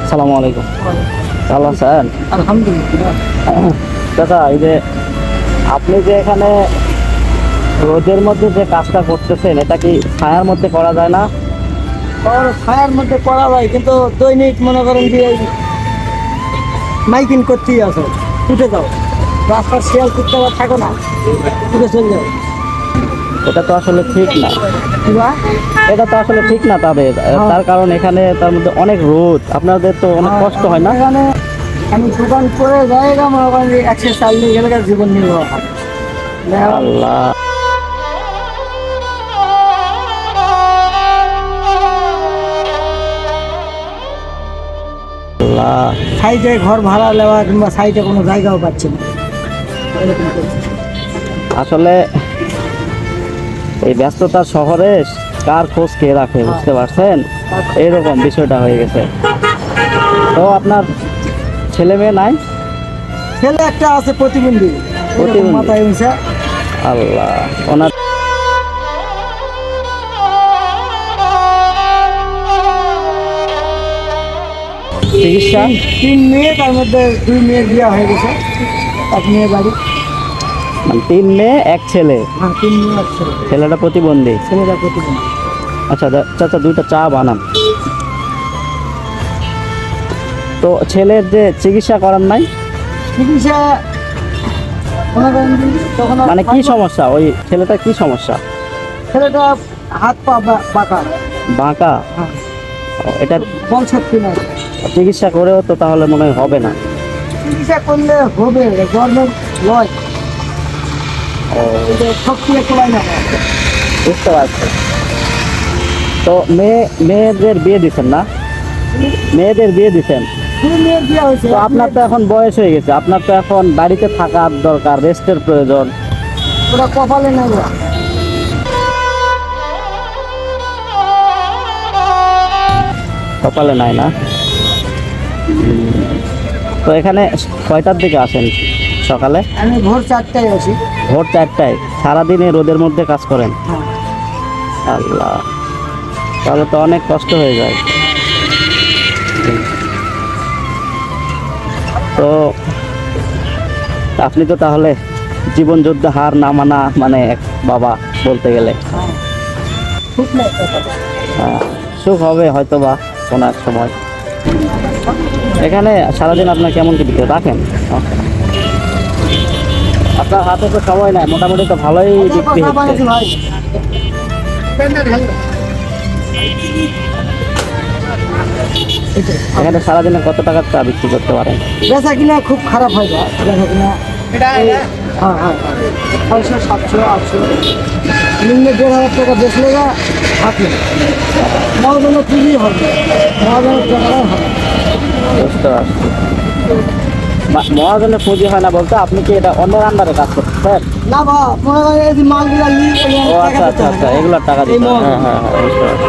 আসসালামু আলাইকুম। ভালো আছেন? আলহামদুলিল্লাহ। দাদা, এই যে আপনি যে এখানে রোদের মধ্যে যে কাজটা করতেছেন, এটা কি ছায়ার মধ্যে করা যায় না? ছায়ার মধ্যে করা যায়, কিন্তু দৈনিক মনে করেন যে মাইকিং করতেই আছে। উঠে যাও, রাস্তার শেয়াল করতে থাকো না, উঠে চলে যাও। এটা তো আসলে ঠিক না, এটা তো আসলে ঠিক না তাদের। তার কারণ এখানে তার মধ্যে অনেক রোদ, আপনাদের তো অনেক কষ্ট হয় না? এখানে আমি দোকান করে যাই, মনে করেন যে 140 গেলে জীবন নির্বাহ হয়। আল্লাহ, সাইডে ঘর ভাড়া নেওয়া কিংবা সাইডে কোনো জায়গাও পাচ্ছি না। আসলে এই ব্যস্ততার শহরে কার খোঁজ কে রাখে, বুঝতে পারছেন? এইরকম বিষয়টা হয়ে গেছে। তো আপনার ছেলে মেয়ে নাই? ছেলে একটা আছে প্রতিবন্ধী, মাথায় উঠছে। আল্লাহ, ওনার চিকিৎসা? 3 মেয়ে, তার মধ্যে 2 মেয়ের বিয়ে হয়ে গেছে, 1 মেয়ে বাড়ি। 3 মেয়ে 1 ছেলে? হ্যাঁ, 3 মেয়ে 1 ছেলে। ছেলেটা প্রতিবন্ধী? ছেলেটা প্রতিবন্ধী। আচ্ছা চাচা, 2টা চা বানান। তো ছেলের যে চিকিৎসা করার নাই? চিকিৎসা মানে কি সমস্যা? ওই ছেলেটা কি সমস্যা? ছেলেটা হাত পা বাঁকা। বাঁকা? হ্যাঁ। এটা বল শক্তি নাই। চিকিৎসা করেও তো তাহলে মনে হয় হবে না? চিকিৎসা করলে হবে, গভর্নমেন্ট লয়। শক্তি একলাই না। বুঝতে পারছি। তো মেয়েদের বিয়ে দিচ্ছেন না? মেয়েদের বিয়ে দিচ্ছেন? 2 মেয়ের বিয়ে হয়েছে। তো আপনার তো এখন বয়স হয়ে গেছে, আপনার তো এখন বাড়িতে থাকার দরকার, রেস্টের প্রয়োজন। ওরা কপালে নাই। কপালে নাই না? তো এখানে কয়টার দিকে আসেন সকালে? আমি ভোর 4টায় আসি। ভোর 4টায়? সারাদিনে রোদের মধ্যে কাজ করেন? হ্যাঁ। আল্লাহ, তাহলে তো অনেক কষ্ট হয়ে যায়। তো আপনি তো তাহলে জীবন যুদ্ধে হার না মানা মানে এক বাবা বলতে গেলে। ঠিক নাই। সুখ হবে হয়তো বা কোনো এক সময়। এখানে সারাদিন আপনার কেমন কি বিক্রি রাখেন? আপনার হাতে তো সময় নাই, মোটামুটি তো ভালোই বিক্রি হচ্ছে। এখানে সারাদিনে কত টাকার চা বিক্রি করতে পারেন? বেচা কিনা খুব খারাপ হয়, বেচা কিনা। হ্যাঁ, 600, 700, 800, নিম্নে 1,500 টাকা বেচলে থাকে। মহাজনের পুঁজি হবে, মহাজনের টাকাও হবে। বুঝতে পারছি। মহাজনের পুঁজি হয় না বলতে আপনি কি এটা অন্যের আন্ডারে কাজ করতেন? না বা মনে করেন এই যে মালগুলা ও আচ্ছা আচ্ছা আচ্ছা, এগুলোর টাকা দিতে। হ্যাঁ হ্যাঁ হ্যাঁ, বুঝতে পারছি।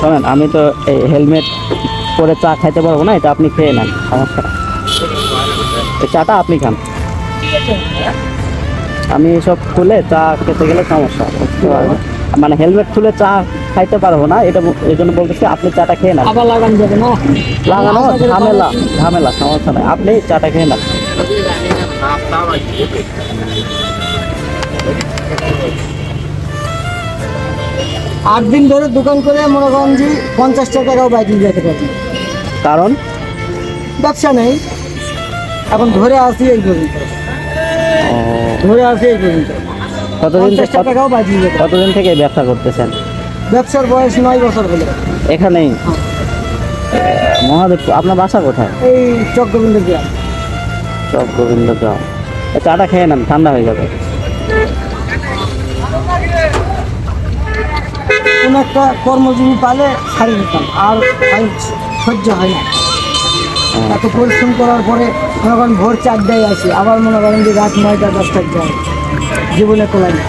শোনেন, আমি তো এই হেলমেট পরে চা খাইতে পারবো না, এটা আপনি খেয়ে নেন, সমস্যা না। এই চাটা আপনি খান, আমি এসব খুলে চা খেতে গেলে সমস্যা। মানে হেলমেট খুলে চা খাইতে পারবো না, এটা এই জন্য বলতেছি আপনি চাটা খেয়ে নেন। আবার লাগানো যাবে না? লাগানো ঝামেলা, ঝামেলা, সমস্যা নাই, আপনি চাটা খেয়ে নেন। 8 দিন ধরে দোকান করে মনে করেন যে 50 টাকাও বাইরে যেতে পারি। কারণ ব্যবসা নেই, এখন ধরে আসি এই পর্যন্ত। কতদিন থেকে ব্যবসা করতেছেন? ব্যবসার বয়স 9 বছর হলো। এখানেই? মহাদেব, আপনার বাসা কোথায়? এই চকগোবিন্দ গ্রাম। চকগোবিন্দ গ্রাম। চাটা খেয়ে নেন, ঠান্ডা হয়ে যাবে। কোন একটা কর্মজীবী পালে ছাড়ি নিতাম, আর সহ্য হয় না। এত পরিশ্রম করার পরে মনে করেন ভোর 4টায় আসি, আবার মনে করেন যে রাত 9টা 10টায় যায়, জীবনে কোলাই না।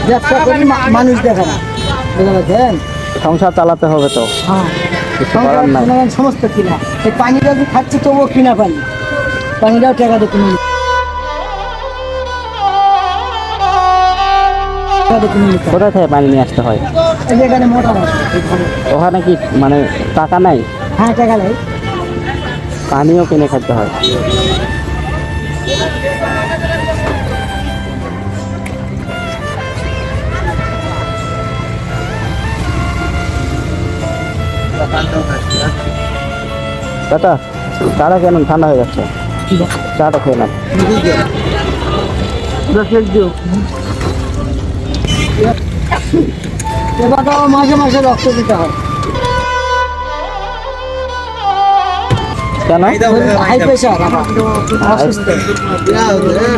ব্যবসা করি, মানুষ দেখে না, বুঝতে পারছেন? সংসার চালাতে হবে তো। হ্যাঁ, কিছু করার নাই। মনে করেন সমস্ত কিনা, এই পানিটা যে খাচ্ছি তবুও কিনা পানি, পানিটাও টাকা দিয়ে কিনে নিতে হয়। কোথায় থেকে পানি নিয়ে আসতে হয়? এই যে এখানে মোটর আছে, এই ঘরে। ওখানে কি মানে টাকা নাই? হ্যাঁ, টাকা নেই। পানিও কিনে খেতে হয়। চাচা চাটা কেন ঠান্ডা হয়ে যাচ্ছে? চাটা খেয়ে নেন। এবার তো মাসে মাসে রক্ত দিতে হয়। কেন? হাই প্রেশার, অসুস্থ।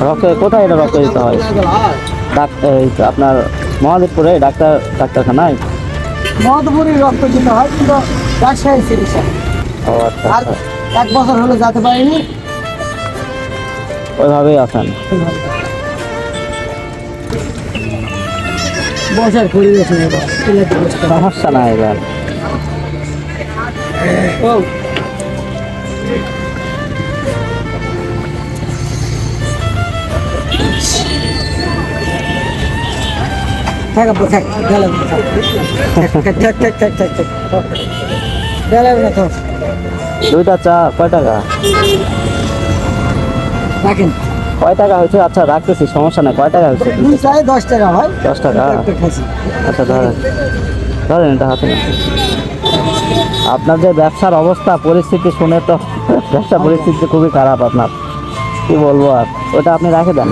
রক্ত কোথায় এটা রক্ত দিতে হয়? এই তো আপনার মহাদেবপুরে ডাক্তারখানায়? মহাদপুরে রক্ত দিতে হয়, কিন্তু রাজশাহী চিকিৎসা। ও আচ্ছা আর আচ্ছা। 1 বছর হলো যেতে পারিনি। ওইভাবেই আছেন। বসার পরিবেশ নেই এবার, সিলেটে বসতে হয়। সমস্যা নাই এবার। ও, থাক আপু, থাক, গেলাম না, থাক। থাক। গেলাম না, থাক। দুইটা চা কয় টাকা? রাখেন। কয় টাকা হয়েছে? আচ্ছা রাখতেছি, সমস্যা নাই। কয় টাকা হয়েছে? 2 চায়ে 10 টাকা হয়। 10 টাকা। একটা খাসি। আচ্ছা ধরেন ধরেন, এটা হাতে নেন। আপনার যে ব্যবসার অবস্থা পরিস্থিতি শুনে তো ব্যবসা পরিস্থিতি খুবই খারাপ আপনার, কি বলবো আর। ওটা আপনি রেখে দেন,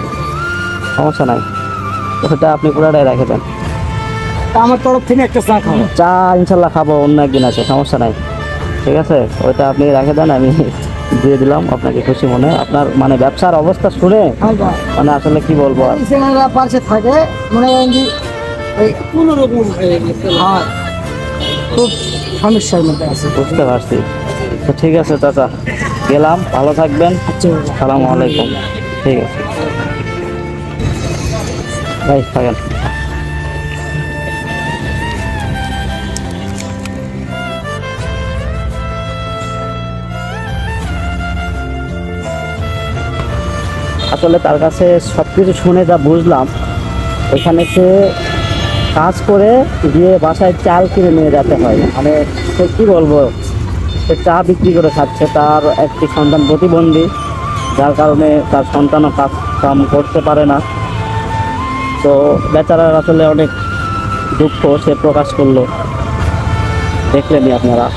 সমস্যা নাই। ওটা আপনি পুরাটাই রেখে দেন। তা আমার তরফ থেকে একটা চা খাও। চা ইনশাল্লাহ খাবো, অন্য একদিন আছে, সমস্যা নাই। ঠিক আছে, ওইটা আপনি রেখে দেন, আমি দিয়ে দিলাম আপনাকে খুশি মনে। আপনার মানে ব্যবসার অবস্থা শুনে মানে আসলে কি বলবো আর। ছেলেরা পাশে থাকে, মনে করেন যে ওই কোনোরকম হয়, খুব সমস্যার মধ্যে আছে। বুঝতে পারছি। তো ঠিক আছে চাচা, গেলাম, ভালো থাকবেন। আচ্ছা, সালামু আলাইকুম। ঠিক আছে ভাই, থাকেন। আসলে তার কাছে সব কিছু শুনে যা বুঝলাম, এখানে সে কাজ করে গিয়ে বাসায় চাল কিনে নিয়ে যেতে হয়। মানে সে কী বলবো, সে চা বিক্রি করে খাচ্ছে। তার একটি সন্তান প্রতিবন্ধী, যার কারণে তার সন্তানও কাজ কাম করতে পারে না। তো বেচারার আসলে অনেক দুঃখ সে প্রকাশ করলো, দেখলেনই আপনারা।